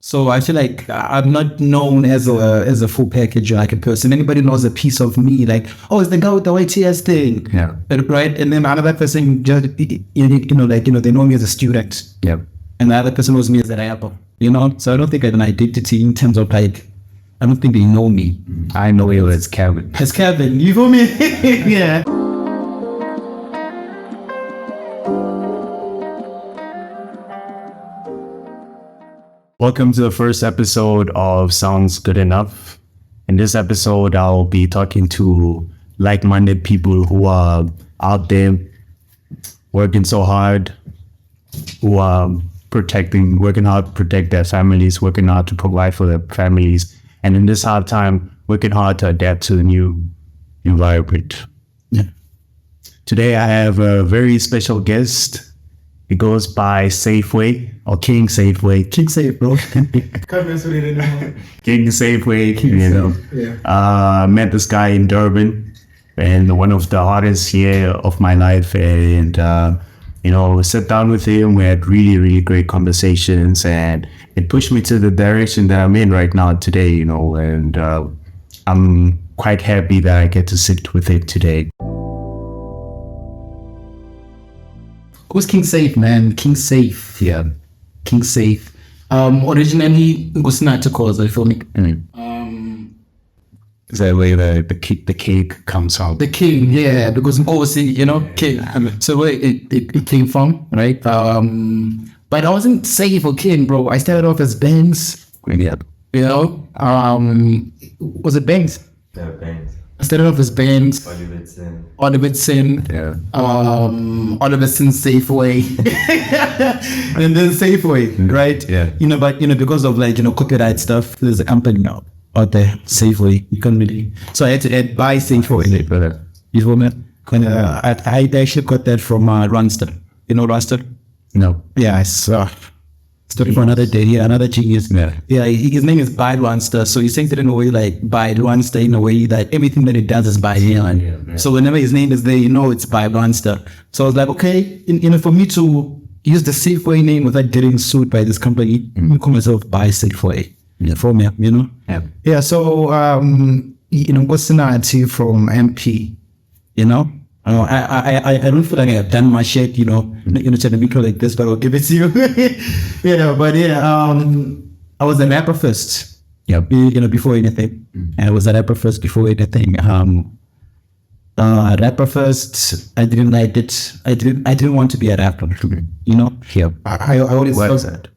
So I feel like I'm not known as a full package, like a person. Anybody knows a piece of me, like, oh, it's the guy with the white tears thing. Yeah. Right? And then another person just, they know me as a student. Yeah. And the other person knows me as a rapper, So I don't think I have an identity in terms of like, I don't think they know me. I know you as Kevin. As Kevin, you feel me? Yeah. Welcome to the first episode of Sounds Good Enough. In this episode, I'll be talking to like-minded people who are out there working so hard, who are working hard to protect their families, working hard to provide for their families, and in this hard time, working hard to adapt to the new environment. Yeah. Today, I have a very special guest. It goes by Safeway or King Safeway. King Safe, bro. King Safeway, Yeah. met this guy in Durban, and one of the hardest year of my life. And, sat down with him. We had really, really great conversations, and it pushed me to the direction that I'm in right now today, and I'm quite happy that I get to sit with him today. Who's King Safe, man? King Safe. Yeah. King Safe. Originally, it was not to cause, I feel like. Is that where the cake comes out? The king, yeah, because obviously, king. So where it came from, right? But I wasn't safe or king, bro. I started off as Bangs. Yeah. Was it Bangs? Yeah, Bangs. I started off as Bangs. Oliver Sin. Yeah. Oliver Sin Safeway. And then Safeway, right? Yeah. But because of copyright stuff, there's a company now out there, Safeway. You can't really. So I had to buy Safeway. You feel me? I actually got that from Runster. You know Runster? No. Yeah, it's story for another day. Yeah, another genius. Yeah, his name is By Runster. So he says it in a way like By Runster, in a way that everything that he does is by him. Yeah. So whenever his name is there, it's By Runster. So I was like, okay, for me to use the Safeway name without getting sued by this company, I call myself By Safeway. For me, Yeah. Yeah, so, what's the narrative from MP, I don't feel like I've done my shit, trying to be like this, but I'll give it to you. I was a rapper first. Yeah. Before anything. I was a rapper first before anything. Rapper first, I didn't like it. I didn't want to be a rapper, Yeah. I always Why felt is that?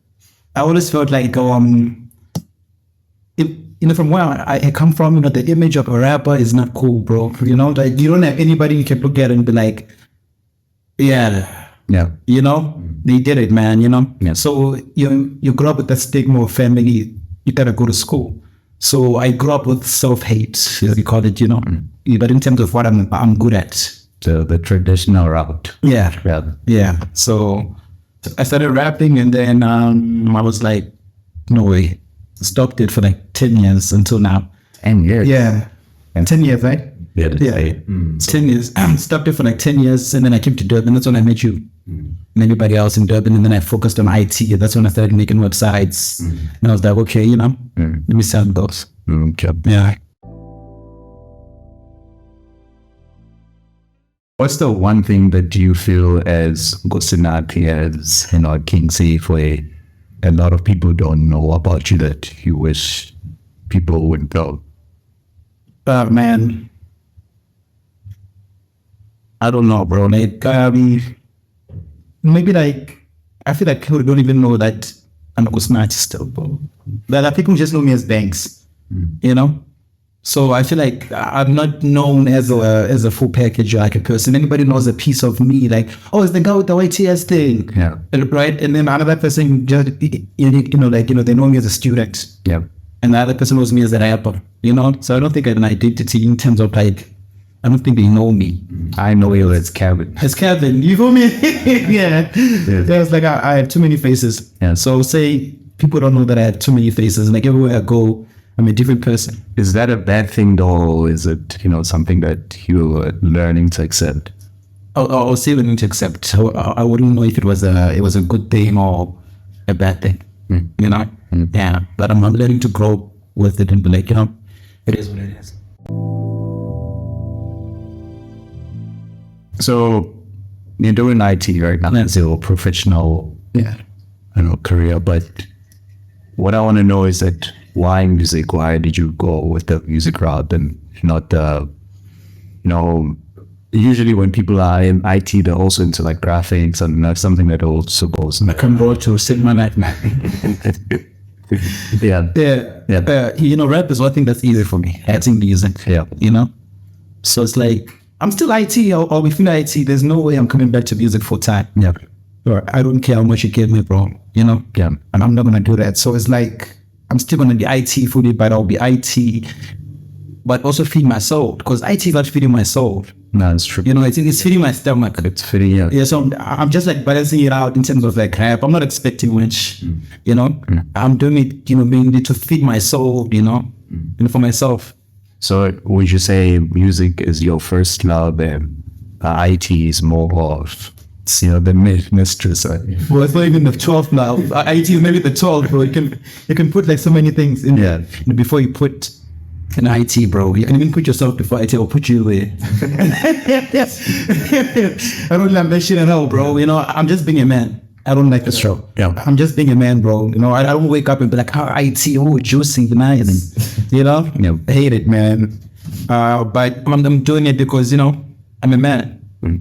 I always felt like, from where I come from, the image of a rapper is not cool, bro. Like you don't have anybody you can look at and be like, yeah, they did it, man. Yeah. So you grew up with the stigma of family. You gotta go to school. So I grew up with self-hate, as we call it, But in terms of what I'm good at, So the traditional route. yeah. So I started rapping, and then I was like, no way. Stopped it for like 10 years until now. 10 years. Yeah. 10 years, right? Yeah. 10 years. Stopped it for like 10 years, and then I came to Durban. That's when I met you and everybody else in Durban. And then I focused on IT. That's when I started making websites. And I was like, okay, let me see how it goes. Okay. Yeah. What's the one thing that you feel as Gosinati, as King Safeway, a lot of people don't know about you that you wish people would know? Man, I don't know, bro. Like, maybe like, I feel like people don't even know that I'm a Gosinati still, bro. Like, people just know me as Banks, So I feel like I'm not known as a full package, like a person. Anybody knows a piece of me, like, oh, it's the guy with the white tears thing. Yeah. Right? And then another person just, they know me as a student. Yeah. And the other person knows me as a rapper, So I don't think I have an identity in terms of like, I don't think they know me. I know you as Kevin. As Kevin, you feel me? Yeah. It's like I have too many faces. Yeah. So say people don't know that I have too many faces. Like everywhere I go, I'm a different person. Is that a bad thing though? Is it, something that you're learning to accept? I'll say learning to accept. I wouldn't know if it was a good thing or a bad thing. Yeah, but I'm learning to grow with it and be like, it is what it is. So you're doing IT right now. That's your professional, career. But what I want to know is that why music? Why did you go with the music route and not the, usually when people are in IT, they're also into like graphics and that's something that they're supposed to. I can go to cinema night, man. Rap is one thing that's easy for me. Acting music. Yeah. So it's like, I'm still IT or within IT, there's no way I'm coming back to music full time. Yeah. Or I don't care how much you give me, bro. Yeah. And I'm not gonna do that. So it's like, I'm still gonna be IT fully, but I'll be IT, but also feed my soul because IT is not feeding my soul. No, it's true. It's feeding my stomach. It's feeding, yeah. Yeah, so I'm just like balancing it out in terms of like rap. I'm not expecting much, I'm doing it, mainly to feed my soul, for myself. So would you say music is your first love and IT is more of, the mistress? Well, it's not even the 12th now. IT is maybe the 12th, bro. You can put like so many things in there before you put an IT, bro. You can even put yourself before IT or put you there. I don't like that shit at all, bro. I'm just being a man. I don't like the show. Yeah. I'm just being a man, bro. I don't wake up and be like, how IT, juicy, nice. Yeah. I hate it, man. But I'm doing it because, I'm a man.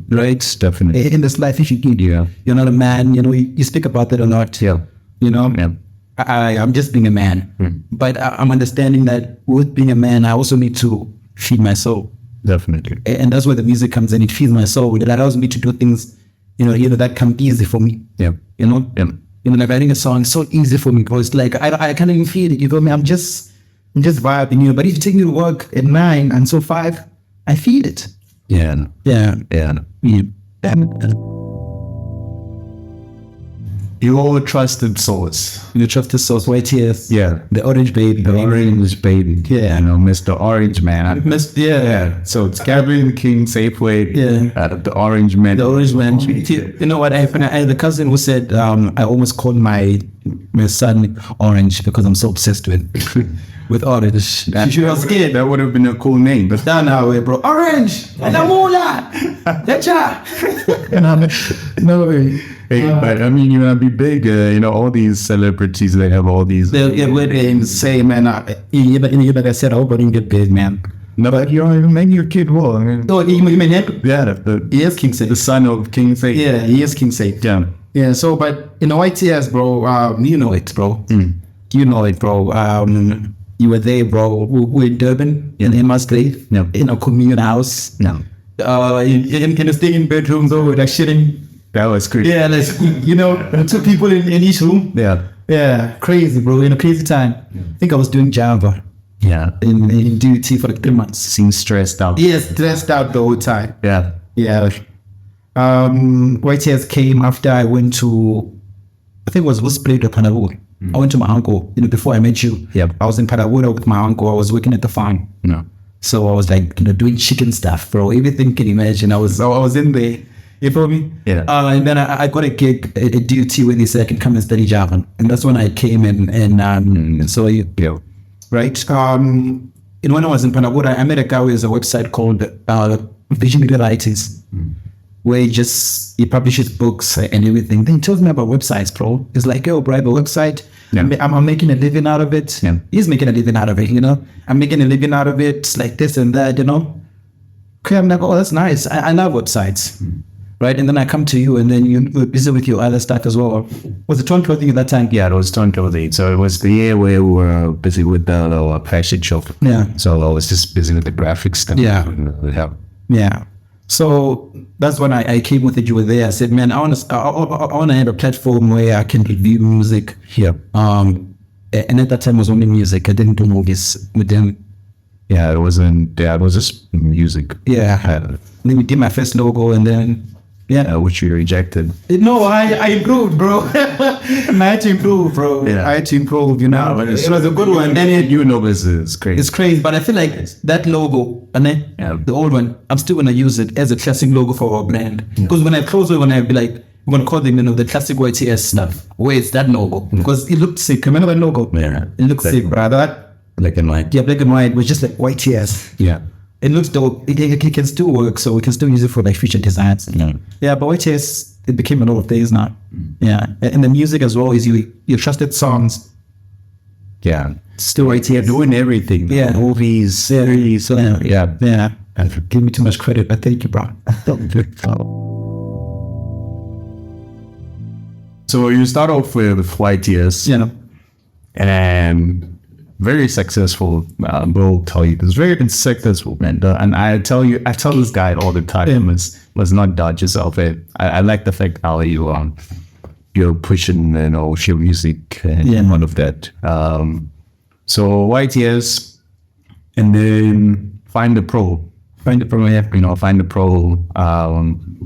Right? Definitely. In this life, you should get. Yeah. You're not a man. You speak about that a lot. Yeah. Yeah. I'm just being a man. But I'm understanding that with being a man, I also need to feed my soul. Definitely. And that's where the music comes in. It feeds my soul. It allows me to do things, that come easy for me. Yeah. Like writing a song is so easy for me because like I can't even feel it. You feel me? I'm just vibing. But if you take me to work at 9 and so 5, I feel it. Yeah. Yeah. Your trusted source. You trusted source, YTS. Yeah. The orange baby. The orange baby. Yeah. Mr. Orange Man. Yeah. So it's Gabriel King Safeway. Yeah. The Orange Man. The orange man. You know what? I had the cousin who said I almost called my son Orange because I'm so obsessed with orange. She was scared. That would have been a cool name. But down our way, bro. Orange. Namula. No way. Hey, but I mean, you're gonna be big. All these celebrities, they have all these. They say, man, like I said, I hope I didn't get big, man. No, but you don't even make your kid well. I mean, no, you mean him? Yeah, he is King Safe. The son of King Safe. Yeah, he is King Safe. Yeah. So, but YTS, bro, you know it, bro. You know it, bro. You were there, bro. We're in Durban, in Musgrave, in a communal house. No. In a staying bedrooms, over like shitting. That was crazy. Yeah, like, 2 people in each room. Yeah. Yeah, crazy, bro. In a crazy time. I think I was doing Java. Yeah. In duty for like 3 months. Seemed stressed out. Yes, stressed out the whole time. Yeah. Yeah. YTS came after I went to, I think it was Wusplayed or Panavur. I went to my uncle, before I met you. Yep. I was in Panavur with my uncle. I was working at the farm. No. So I was like, doing chicken stuff, bro. Everything you can imagine. I was in there. You feel me? Yeah. And then I got a gig at duty when they said I can come and study Java. And that's when I came and so you, right? When I was in Panavura, I met a guy who has a website called Visionary Writers, where he publishes books and everything. Then he tells me about websites, bro. It's like, yo, bro, I have a website. Yeah. I'm making a living out of it. Yeah. He's making a living out of it, I'm making a living out of it, like this and that, Okay, I'm like, oh, that's nice. I love websites. Right, and then I come to you, and then you're busy with your other stuff as well. Was it Torn Clothing at that time? Yeah, it was Torn Clothing. So it was the year where we were busy with the fashion show. Yeah. So I was just busy with the graphics stuff. Yeah. Yeah. So that's when I came with it. You were there. I said, man, I want to have a platform where I can review music. Yeah. And at that time it was only music. I didn't do movies with them. Yeah, it wasn't. Yeah, it was just music. Yeah. Then we did my first logo, and then. Yeah, which you rejected. No, I improved, bro. I had to improve, bro. Yeah. I had to improve, It was a good one. Then this is crazy. It's crazy, but I feel like that logo, and then the old one, I'm still gonna use it as a classic logo for our brand. Because when I close it, when I be like, we're going to call them, the classic YTS stuff. Where it's that logo. Because it looked sick. Remember that logo? Yeah. It looked sick, brother. Black and white. Yeah, black and white was just like YTS. Yeah. It looks dope. It can still work, so we can still use it for like future designs. Yeah, but YTS, it became a lot of things now. Yeah, and the music as well is your trusted songs. Yeah. Still YTS. Doing everything. Yeah. Movies, series. Yeah. And give me too much credit, but thank you, bro. So you start off with YTS. And very successful. Will tell you it's very successful, man. And I tell this guy all the time, must not doubt yourself. I like the fact how you're pushing, your music and all of that. So YTS, and then find the pro. Find the pro.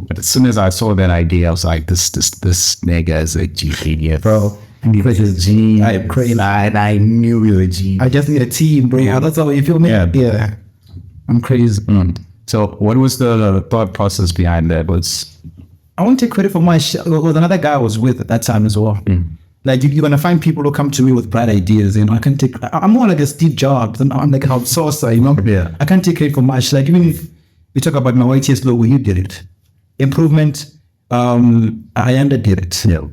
But as soon as I saw that idea, I was like, this nigga is a genius, bro. I am crazy. I knew you were a G. I just need a team, bro. Yeah. That's how you feel, man. Yeah. I'm crazy. So what was the thought process behind that? I won't take credit for my shit. There was another guy I was with at that time as well. Like you're gonna find people who come to me with bright ideas. I'm more like a Steve Jobs, and I'm like an outsourcer. Yeah. I can't take credit for much. Like even if you talk about my YTS logo, you did it. Improvement. I underdid it. Yeah.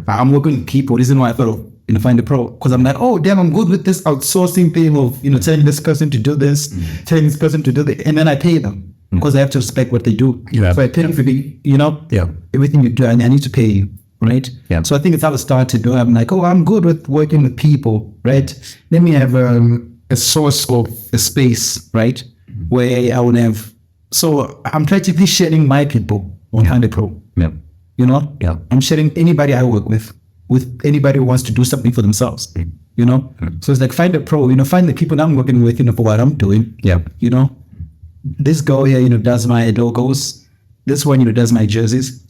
I'm working with people. This is why I thought of find the pro, because I'm like, oh damn, I'm good with this outsourcing thing of telling this person to do this, telling this person to do that, and then I pay them because I have to respect what they do. So I pay them for everything you do, and I need to pay you, right? Yeah. So I think it's how I started. I'm like, oh, I'm good with working with people, right? Let me have a source of a space, right, where I would have. So I'm practically sharing my people on Find the Pro. Yeah. I'm sharing anybody I work with anybody who wants to do something for themselves. So it's like find a pro, find the people that I'm working with, for what I'm doing. Yeah. This girl here, does my logos. This one, does my jerseys.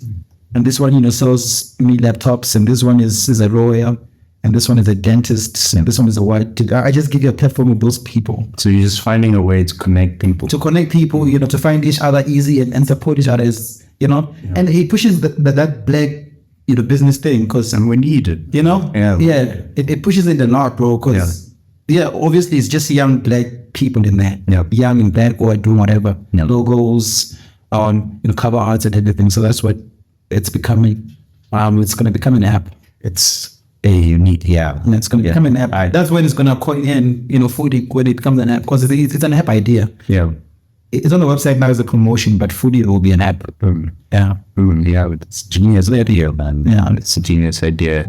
And this one, sells me laptops. And this one is a lawyer. And this one is a dentist. And this one is a white. I just give you a platform with those people. So you're just finding a way to connect people. To find each other easy and support each other is, and he pushes that black, business thing because we need it. It pushes it a lot, bro. Because obviously it's just young black people in there. Young and black or doing whatever. Logos, cover arts and everything. So that's what it's becoming. It's going to become an app. It's a unique, And it's going to become an app. That's when it's going to coin in, fully when it becomes an app, because it's an app idea. Yeah. It's on the website now as a promotion, but fully it will be an app. Yeah. It's a genius idea, man. Yeah. It's a genius idea.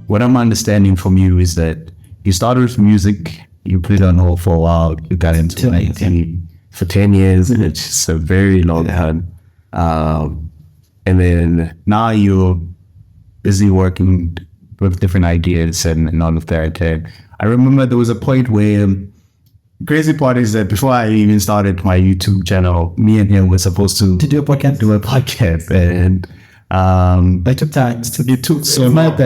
What I'm understanding from you is that you started with music, you put it on hold for a while, you got into it for 10 years, it's just a very long time. And then now you're busy working with different ideas and all of that. I remember there was a point where crazy part is that before I even started my YouTube channel, me and him were supposed to do a podcast. And I took time. You took so long.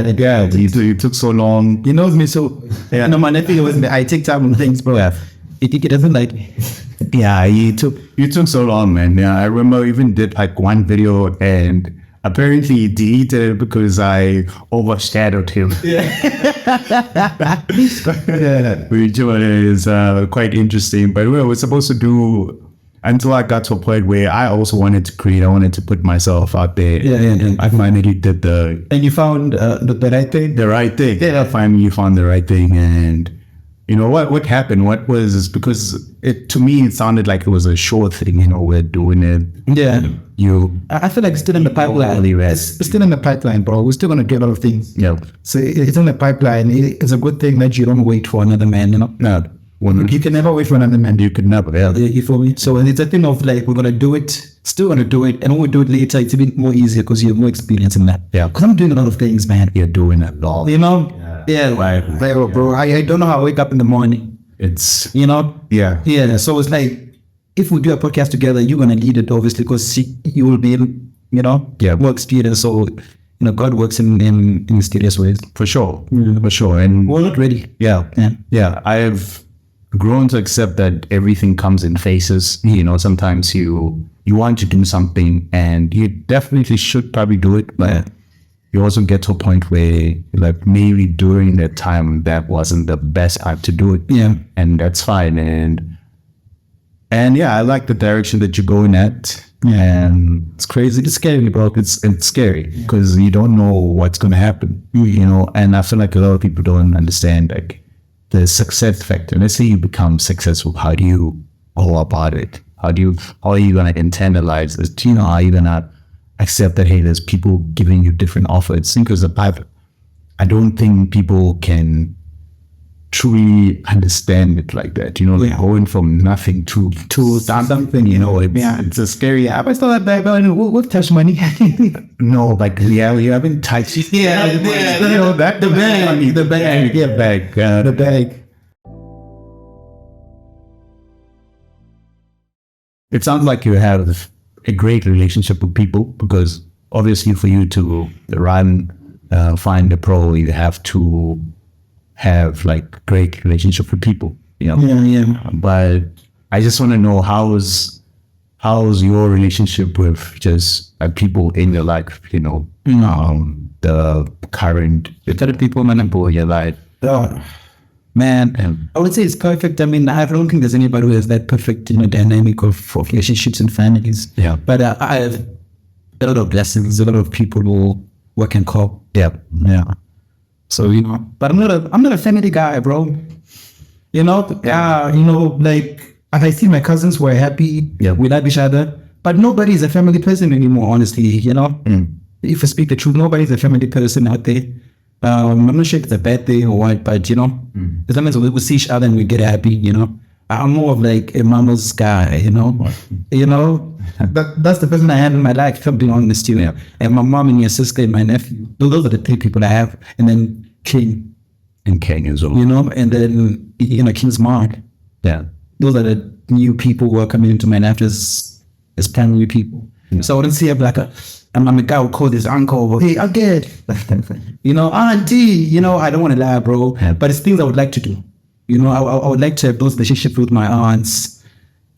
You took so long. He knows me so. No, my nephew was. I take time on things, bro. It doesn't like. Yeah, you took so long, man. Yeah, I remember I even did like one video and apparently he deleted it because I overshadowed him. Which is quite interesting. But we were supposed to do until I got to a point where I also wanted to create. I wanted to put myself out there. I finally did and you found the right thing. The right thing. Yeah, finally you found the right thing. And you know what happened? What was, because to me it sounded like it was a short thing. We're doing it. Yeah. I feel like it's still in the pipeline. It's still in the pipeline, bro. We're still gonna get a lot of things. Yeah. So it's in the pipeline. It's a good thing that you don't wait for another man. No. You can never wait for another man. You could never. Yeah. You feel me? So it's a thing of like, we're gonna do it, still gonna do it, and when we do it later, it's a bit more easier because you have more experience in that. Yeah. Because I'm doing a lot of things, man. You're doing a lot. Yeah. Like, bro, I don't know how I wake up in the morning. It's Yeah. So it's like, if we do a podcast together, you're gonna lead it obviously because you will be more experienced. So God works in mysterious ways. For sure. For sure. And we're not ready. Yeah. I have grown to accept that everything comes in phases. Sometimes you you want to do something, and you definitely should probably do it, but you also get to a point where like maybe during that time that wasn't the best time to do it. Yeah. And that's fine. And yeah, I like the direction that you're going at. And it's crazy. It's scary, bro. It's scary because you don't know what's going to happen, you know. And I feel like a lot of people don't understand like the success factor. Let's say you become successful. How do you go about it? How are you going to internalize this? You know, how are you going to accept that, hey, there's people giving you different offers? Because I don't think people can truly understand it like that, you know, like going from nothing to something, you know. It's a scary app. I still have back, but we'll touch money. No, like we haven't touched it. You know, that the bag. It sounds like you have a great relationship with people, because obviously for you to find a pro, you have to have like great relationship with people, you know. But I just want to know how's your relationship with just people in your life, you know, the current people, in your life. Man, I would say it's perfect. I mean, I don't think there's anybody who has that perfect, you know, dynamic of relationships and families. Yeah. But I have a lot of blessings, a lot of people who I can call. Yeah. So, you know, but I'm not a family guy, bro. You know, you know, like I see my cousins who are happy, we love each other, but nobody is a family person anymore, honestly, you know. If I speak the truth, nobody's a family person out there. I'm not sure if it's a bad thing or what, but you know, sometimes we see each other and we get happy, you know. I'm more of like a mama's guy, you know. That's the person I have in my life, if I'm being honest, you know. And my mom and your sister and my nephew, those are the three people I have. And then King. And King as well. You know, and then, you know, King's mom. Yeah. Those are the new people who are coming into my life as primary people. So I wouldn't see like I'm a guy who call his uncle, hey, I get, you know, auntie, you know, I don't want to lie, bro, but it's things I would like to do. You know, I would like to have those relationships with my aunts,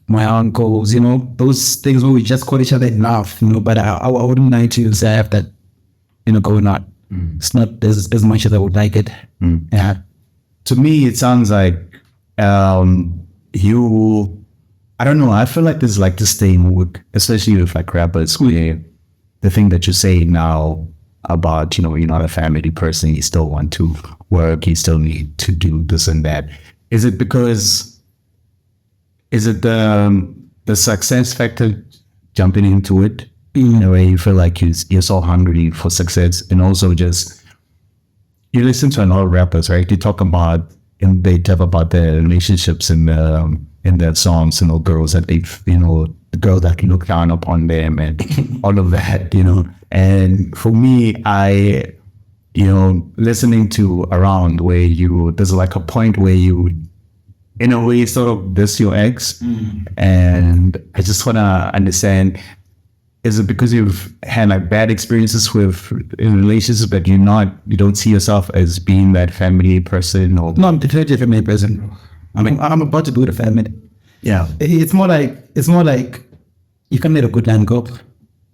my uncles, you know, those things where we just call each other and laugh, you know, but I wouldn't like to say I have that, you know, going on. It's not as much as I would like it. Yeah. To me, it sounds like you, I don't know, I feel like there's like this thing with, especially with like rappers, where the thing that you're saying now about, you know, you're not a family person, you still want to work, you still need to do this and that. Is it because, is it the success factor jumping into it in a way you feel like you're so hungry for success? And also just, you listen to a lot of rappers, right? They talk about, and they talk about their relationships in their songs, you know, girls that they've, you know, the girl that can look down upon them and all of that, you know. And for me, I, you know, listening to Around, where there's like a point where you, in a way, sort of diss your ex. And I just want to understand, is it because you've had like bad experiences in relationships that you don't see yourself as being that family person? Or no, I'm definitely a family person. I mean, I'm about to do the family. Yeah. It's more like you can let a good line go.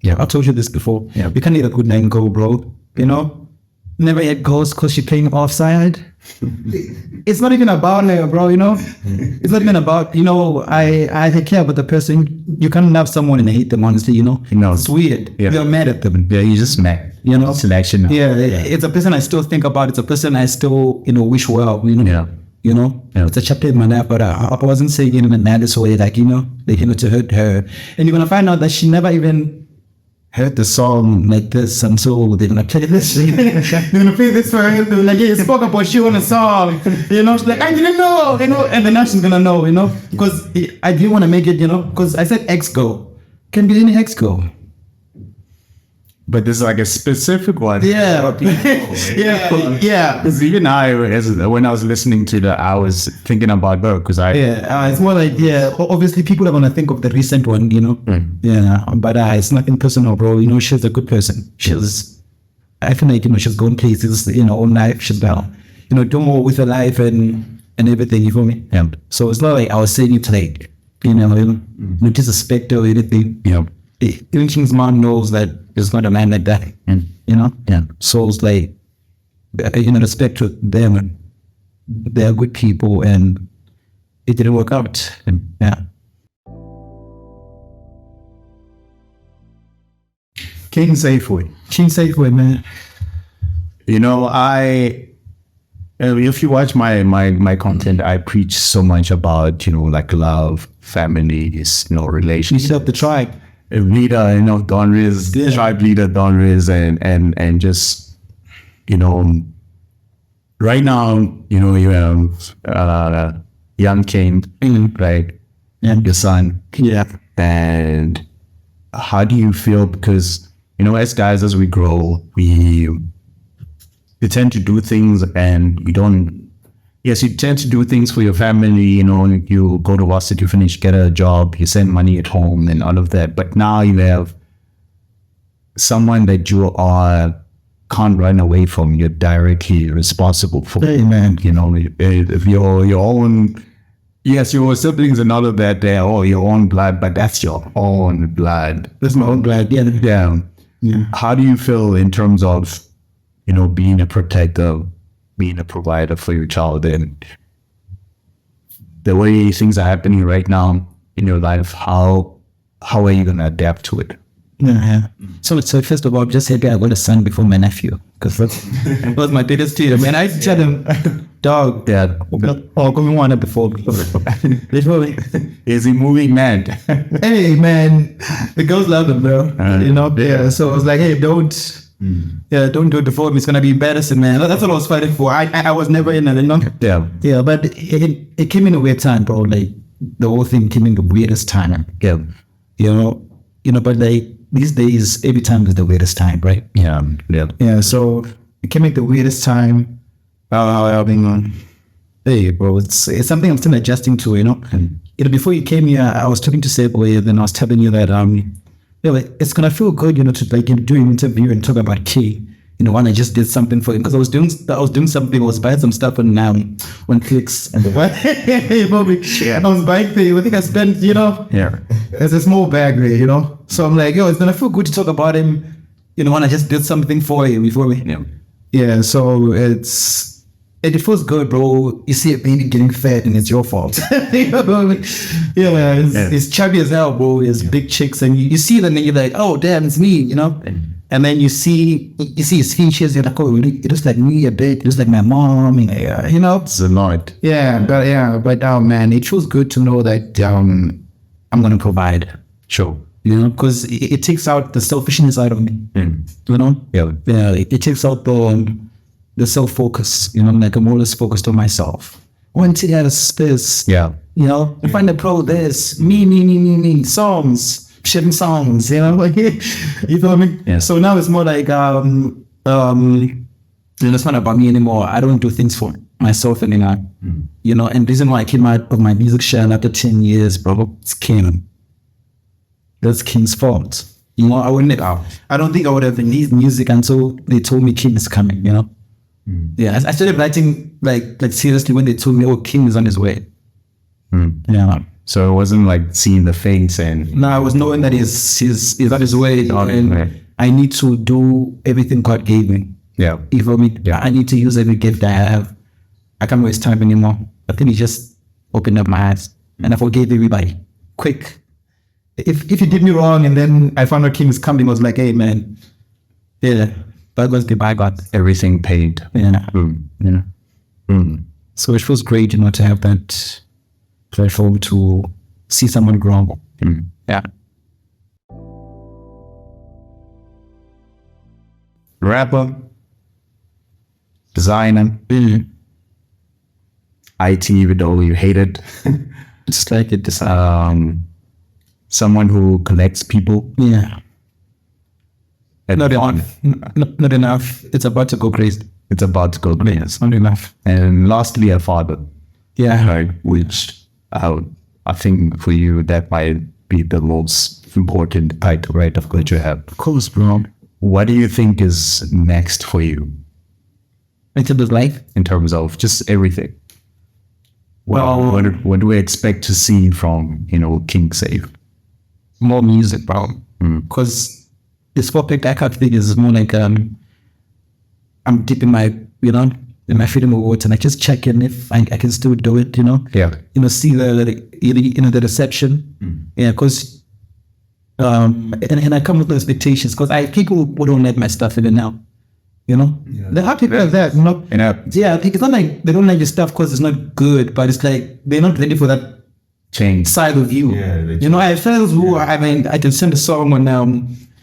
Yeah. I told you this before. Yeah. You can let a good line go, bro. You know? Never yet goes because you're playing offside. It's not even about her, bro, you know? It's not even about, you know, I care about the person. You can't love someone and hate them, honestly, you know? No. It's weird. Yeah. You're mad at them. Yeah, you're just mad. You know? Selection. Yeah, it's a person I still think about. It's a person I still, you know, wish well, you know? Yeah. You know, Yeah. It's a chapter in my life, but I wasn't saying it in a nice way, like, you know, like, you know, to hurt her. And you're going to find out that she never even heard the song like this until they're going to play this. They're going to play this for her. They're like, yeah, you spoke about you on a song. You know, she's like, I didn't know, you know, and then now she's going to know, you know, because I didn't want to make it, you know, because I said ex-go. Can be any ex-go. But there's like a specific one. Yeah. Yeah. Because even when I was listening to that, I was thinking about her because it's more like, obviously people are going to think of the recent one, you know. Yeah, but it's nothing personal, bro. You know, she's a good person. I feel like, you know, she's going places in her own life. She's down, you know, doing more with her life and everything, you feel me? Yeah. So it's not like I was saying it like, you know, no disrespect or anything. Yeah. Even King's mom knows that there's not a man like that, and you know, so it's like, you know, respect to them, and they're good people, and it didn't work out, and King Safeway. King Safeway, man. You know, if you watch my content, I preach so much about, you know, like love, families, you know, You relationships. set up the tribe. Leader, you know, Don Riz, tribe leader Don Riz, and just, you know, right now, you know, you have young King, right? And Your son. yeah, And how do you feel? Because, you know, as guys, as we grow, you tend to do things, and you tend to do things for your family, you know, you go to varsity, you finish, get a job, you send money at home and all of that. But now you have someone that you can't run away from, you're directly responsible for. hey, man. You know, if your own, yes, your siblings and all of that, they're your own blood, but that's your own blood. That's my own blood. Yeah. How do you feel in terms of, you know, being a protector, being a provider for your child, and the way things are happening right now in your life? How are you gonna adapt to it? Yeah. So first of all, I'm just happy I got a son before my nephew, because that was my biggest fear. Man, I tell him, dog, Dad, come on before me. is he moving mad? Hey, man, the girls love him, bro. You know, yeah. So I was like, hey, don't do it before me. It's gonna be embarrassing, man. That's what I was fighting for. I was never in it, you know. Yeah, but it came in a weird time, bro. Like the whole thing came in the weirdest time. Yeah. You know, but like these days, every time is the weirdest time, right? Yeah. Yeah. So it came at the weirdest time. How being on? Hey, bro, it's something I'm still adjusting to, you know. You know, before you came here, I was talking to Seboy, and then I was telling you that you know, it's gonna feel good, you know, to like do an interview and talk about Key. You know, when I just did something for him, because I was doing something, I was buying some stuff on Clicks, and I was buying things. I think I spent, you know, it's a small bag, really, you know. So I'm like, yo, it's gonna feel good to talk about him, you know, when I just did something for him before me. Yeah. So it feels good, bro. You see a baby getting fed, and it's your fault. You know? It's chubby as hell, bro. It's big chicks, and you see them, and you're like, oh, damn, it's me, you know. And then you see his features, you're like, oh, really? It looks like me a bit. It looks like my mom, and, you know. It's a lot. But man, it feels good to know that I'm gonna provide. Sure. You know, because it takes out the selfishness out of me. You know. Yeah. It takes out the self-focus. You know, like I'm always focused on myself. Once it has this, you know, I find the pro this me songs. Sharing songs, you know, like, you feel me? Yeah. So now it's more like, you know, it's not about me anymore. I don't do things for myself anymore, you know. And the reason why I came out of my music shell after 10 years, bro, it's King. That's King's fault. You know, I don't think I would have released music until they told me King is coming, you know. Yeah, I started writing like seriously when they told me, oh, King is on his way. Yeah. So it wasn't like seeing the face and... No, I was knowing that he's on his way, and I need to do everything God gave me. Yeah. You feel me? Yeah. I need to use every gift that I have. I can't waste time anymore. I think he just opened up my eyes, and I forgave everybody. Quick. If you did me wrong, and then I found out King is coming, I was like, hey, man. Yeah. That was the by God. Everything paid. Yeah. So it feels great, you know, to have that platform to see someone grow. Yeah. Rapper, designer, IT, even though you hate it. Just like it. Someone who collects people. Yeah. Not enough. It's about to go crazy. It's about to go crazy. It's not enough. And lastly, a father. Yeah. Right, which I think for you, that might be the most important title, right, of what you have. Of course, bro. What do you think is next for you? In terms of life? In terms of just everything. Well, what do we expect to see from, King Save? more music, bro. Because this four-pick backup thing is more like I'm dipping my, in my freedom awards, and I just check in if I can still do it, Yeah. See the reception. Yeah, because and I come with expectations because people who don't like my stuff even now. There are people like that, Yeah, I think it's not like they don't like your stuff because it's not good, but it's like they're not ready for that Change. side of you. Yeah, I have friends who I can send a song on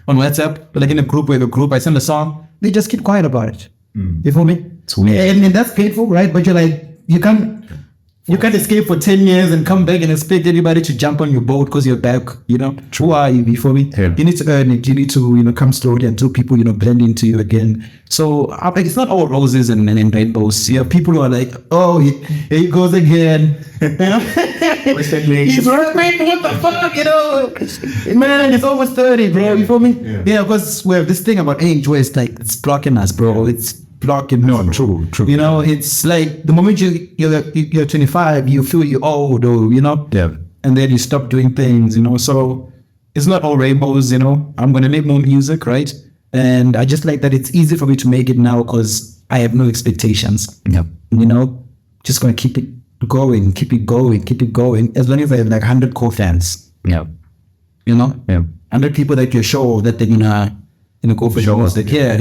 WhatsApp, like in a group I send a song, they just keep quiet about it. You feel me? It's weird. And that's painful, right? But you're like, you can't escape for 10 years and come back and expect everybody to jump on your boat because you're back, Who are you, before me? Yeah. You need to earn it. You need to, come slowly until people, blend into you again. So it's not all roses and rainbows. You have people who are like, oh, here he goes again. He's working, what the fuck, Man, it's almost 30, bro. You feel me? Yeah, because we have this thing about age where it's like, it's blocking us, bro. It's blocking. No, true. It's like the moment you're 25, you feel you're old, or Yeah. and then you stop doing things, So it's not all rainbows, I'm gonna make more music, right? And I just like that it's easy for me to make it now because I have no expectations. Yep. Just gonna keep it going. As long as I have like 100 core fans, Yeah. Yeah. 100 people that you show that they're gonna go for Show us, music. Yeah,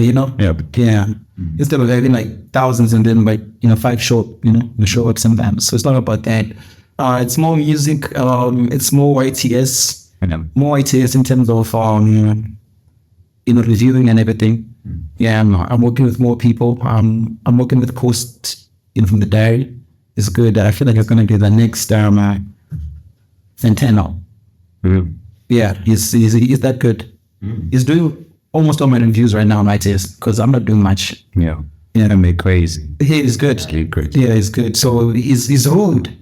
Yeah. Instead of having like thousands and then like 5 show show up sometimes. So it's not about that. It's more music. It's more YTS. More YTS in terms of reviewing and everything. Yeah, I'm working with more people. I'm working with Post from the Diary. It's good. I feel like it's gonna be the next Centennial. Yeah, he's that good. He's doing almost all my reviews right now on ITS because I'm not doing much. Yeah. Yeah, That made crazy. he's good. Great. Yeah, he's good. So he's rude,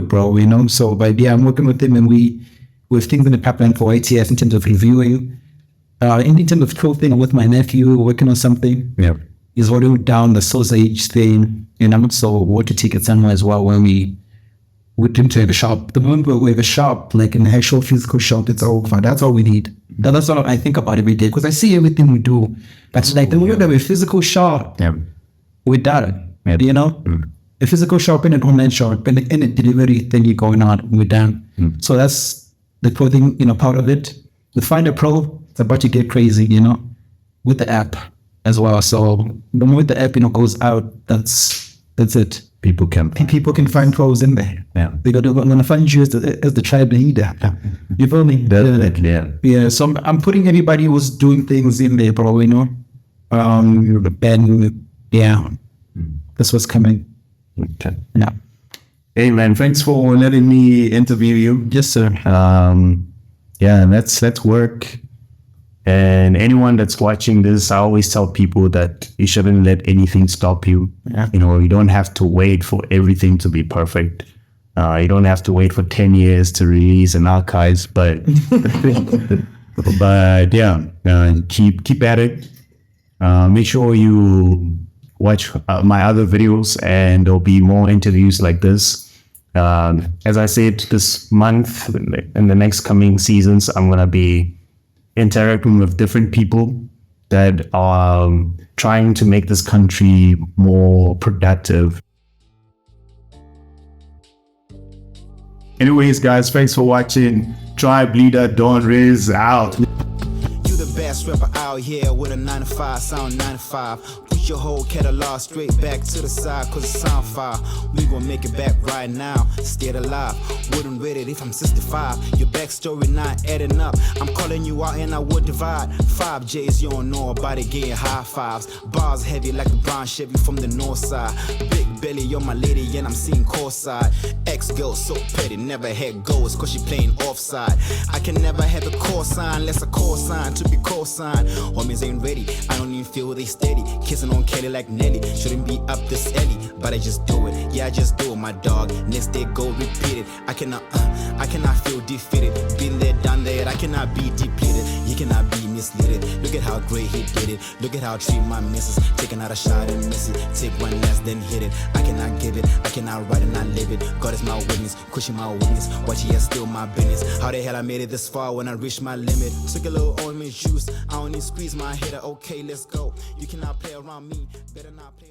bro. So, but yeah, I'm working with him, and we have things in the pipeline for ITS in terms of reviewing. In terms of clothing, I'm with my nephew working on something. Yeah. He's holding down the sausage thing, and I'm also want to take it somewhere as well when we him to have a shop. The moment we have a shop, like an actual physical shop, it's over. That's all we need. That's what I think about every day because I see everything we do. But it's like the moment we have a physical shop, Yeah. we're done. Yeah. A physical shop and an online shop and a delivery thingy going on, we're done. So that's the clothing, part of it. With Finder Pro, it's about to get crazy, with the app as well. So the moment the app, goes out, that's it. People can. People can find clothes in there. Yeah. They're gonna find you as the tribe leader. You feel me? Definitely. Yeah. Yeah. So I'm putting everybody who's doing things in there, bro. And yeah, that's what's coming. Okay. Yeah. Hey man, thanks for letting me interview you. Yes, sir. Yeah, let's work. And anyone that's watching this, I always tell people that you shouldn't let anything stop you. Yeah. You don't have to wait for everything to be perfect. You don't have to wait for 10 years to release an archives, but yeah, keep at it. Make sure you watch my other videos, and there'll be more interviews like this. As I said, this month and the next coming seasons, I'm gonna be interacting with different people that are trying to make this country more productive. Anyways, guys, thanks for watching. Tribe Leader Don Riz out. You the best rapper out here with a 9 to 5, sound 9 to 5. Push your whole catalog straight back to the side, cause it sound fire. We gon' make it back right now, stayed alive. Wouldn't rate it if I'm 65. Your backstory not adding up. I'm calling you out and I would divide. 5 J's, you don't know about it, getting high fives. Bars heavy like a brown Chevy from the north side. Big belly, you're my lady and I'm seeing core side. Ex-girl so petty, never had goals cause she playing offside. I can never have a call sign, less a call sign to be call sign. Homies ain't ready, I don't even feel they steady. Kissing on Kelly like Nelly, shouldn't be up this early, but I just do it. Yeah, I just do it, my dog. Next day go repeat it. I cannot feel defeated. Been there, done that. I cannot be depleted. You cannot be me. mislead it. Look at how great he did it. Look at how I treat my missus. Taking out a shot and miss it. Take one last, then hit it. I cannot give it. I cannot write and not live it. God is my witness. Question my weakness. Watch he has still my business. How the hell I made it this far when I reached my limit? Took a little orange juice. I only squeeze my head. Okay, let's go. You cannot play around me. Better not play.